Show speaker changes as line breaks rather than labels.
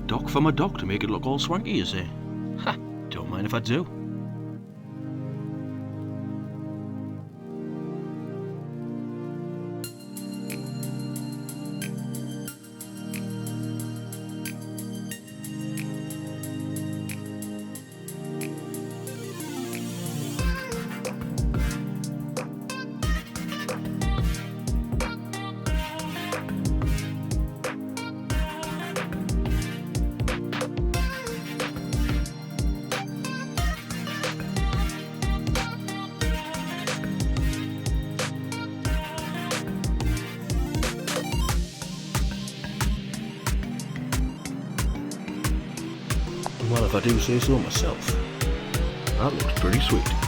dock for my dock to make it look all swanky, you say? Ha! Don't mind if I do. Well, if I do say so myself, that looks pretty sweet.